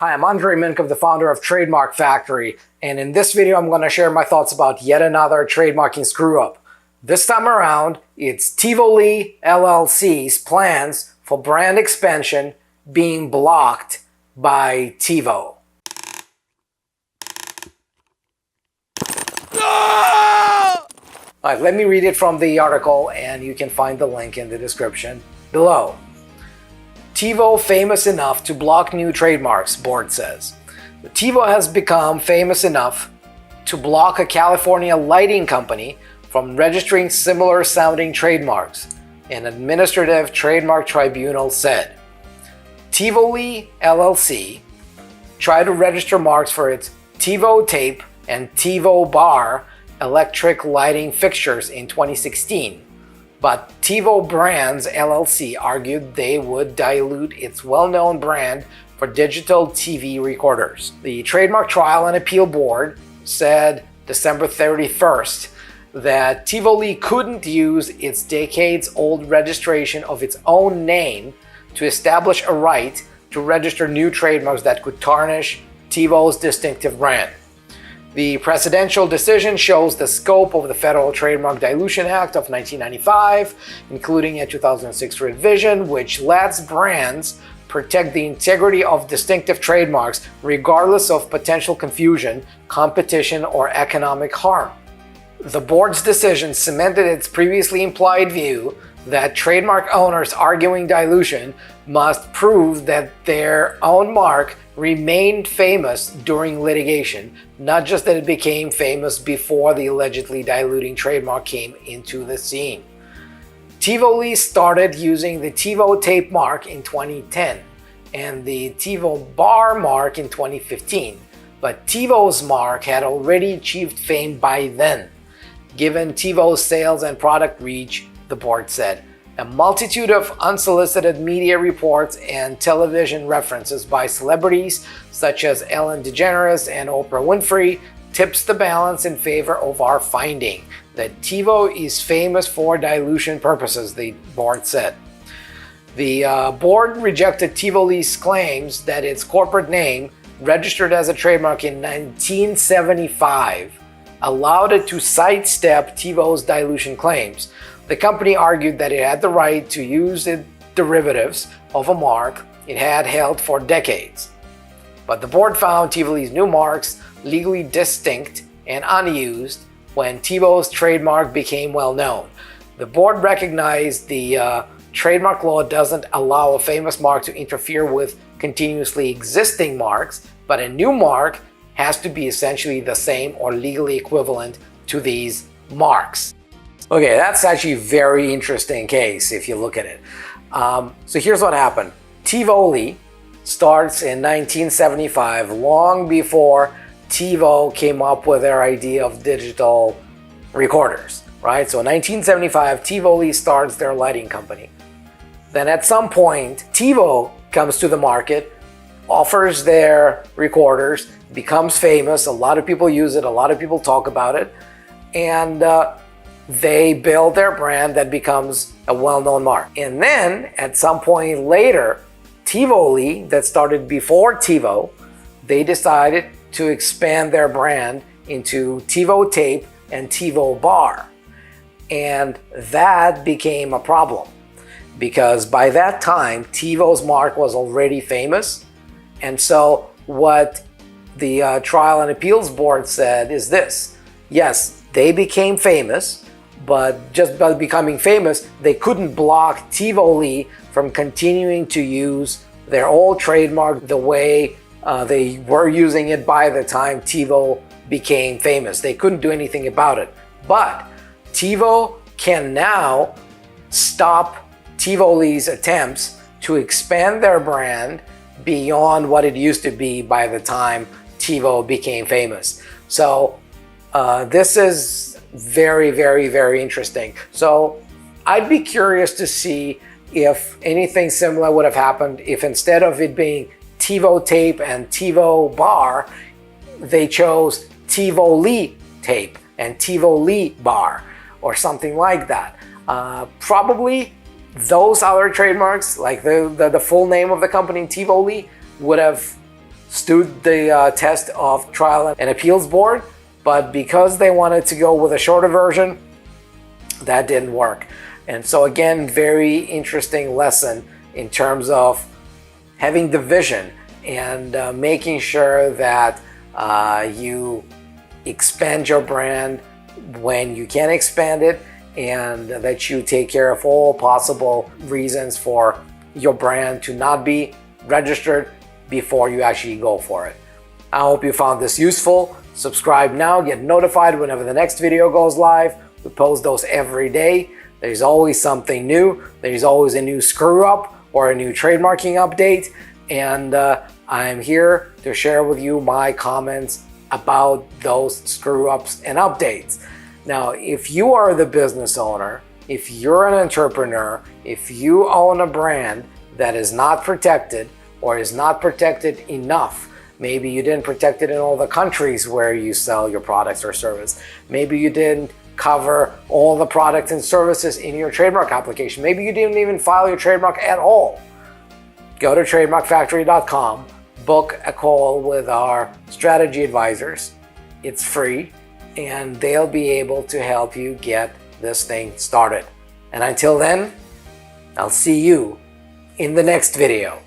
Hi, I'm Andrei Mincov, the founder of Trademark Factory, and in this video I'm going to share my thoughts about yet another trademarking screw-up. This time around, it's Tivoli LLC's plans for brand expansion being blocked by TiVo. Alright, let me read it from the article, and you can find the link in the description below. TiVo famous enough to block new trademarks, board says. TiVo has become famous enough to block a California lighting company from registering similar sounding trademarks, an administrative trademark tribunal said. Tivoli LLC tried to register marks for its TiVo tape and TiVo bar electric lighting fixtures in 2016. But TiVo Brands LLC argued they would dilute its well-known brand for digital TV recorders. The Trademark Trial and Appeal Board said December 31st that Tivoli couldn't use its decades-old registration of its own name to establish a right to register new trademarks that could tarnish TiVo's distinctive brand. The presidential decision shows the scope of the Federal Trademark Dilution Act of 1995, including a 2006 revision, which lets brands protect the integrity of distinctive trademarks regardless of potential confusion, competition, or economic harm. The board's decision cemented its previously implied view that trademark owners arguing dilution must prove that their own mark remained famous during litigation, not just that it became famous before the allegedly diluting trademark came into the scene. Tivoli started using the TiVo tape mark in 2010 and the TiVo bar mark in 2015, but TiVo's mark had already achieved fame by then, given TiVo's sales and product reach, the board said. A multitude of unsolicited media reports and television references by celebrities such as Ellen DeGeneres and Oprah Winfrey tips the balance in favor of our finding that TiVo is famous for dilution purposes, the board said. The board rejected Tivoli's claims that its corporate name, registered as a trademark in 1975, allowed it to sidestep TiVo's dilution claims. The company argued that it had the right to use the derivatives of a mark it had held for decades. But the board found Tivoli's new marks legally distinct and unused when TiVo's trademark became well known. The board recognized the trademark law doesn't allow a famous mark to interfere with continuously existing marks, but a new mark has to be essentially the same or legally equivalent to these marks. Okay, that's actually a very interesting case if you look at it. So here's what happened. Tivoli starts in 1975, long before TiVo came up with their idea of digital recorders, right? So in 1975, Tivoli starts their lighting company. Then at some point, TiVo comes to the market, offers their recorders, becomes famous, a lot of people use it, a lot of people talk about it, and they build their brand that becomes a well-known mark. And then at some point later, Tivoli, that started before TiVo, they decided to expand their brand into TiVo tape and TiVo bar. And that became a problem because by that time, TiVo's mark was already famous. And so what the Trial and Appeals Board said is this: yes, they became famous, but just by becoming famous, they couldn't block Tivoli from continuing to use their old trademark the way they were using it by the time TiVo became famous. They couldn't do anything about it. But TiVo can now stop Tivoli's attempts to expand their brand beyond what it used to be by the time TiVo became famous. So this is very, very, very interesting. So I'd be curious to see if anything similar would have happened if instead of it being TiVo tape and TiVo bar, they chose Tivoli tape and Tivoli bar or something like that. Probably those other trademarks, like the full name of the company Tivoli, would have stood the test of trial and appeals board, but because they wanted to go with a shorter version, that didn't work. And so again, very interesting lesson in terms of having the vision and making sure that you expand your brand when you can expand it, and that you take care of all possible reasons for your brand to not be registered before you actually go for it. I hope you found this useful. Subscribe now, get notified whenever the next video goes live. We post those every day. There's always something new. There's always a new screw up or a new trademarking update. And I'm here to share with you my comments about those screw ups and updates. Now, if you are the business owner, if you're an entrepreneur, if you own a brand that is not protected or is not protected enough, maybe you didn't protect it in all the countries where you sell your products or service. Maybe you didn't cover all the products and services in your trademark application. Maybe you didn't even file your trademark at all. Go to trademarkfactory.com, book a call with our strategy advisors. It's free, and they'll be able to help you get this thing started. And until then, I'll see you in the next video.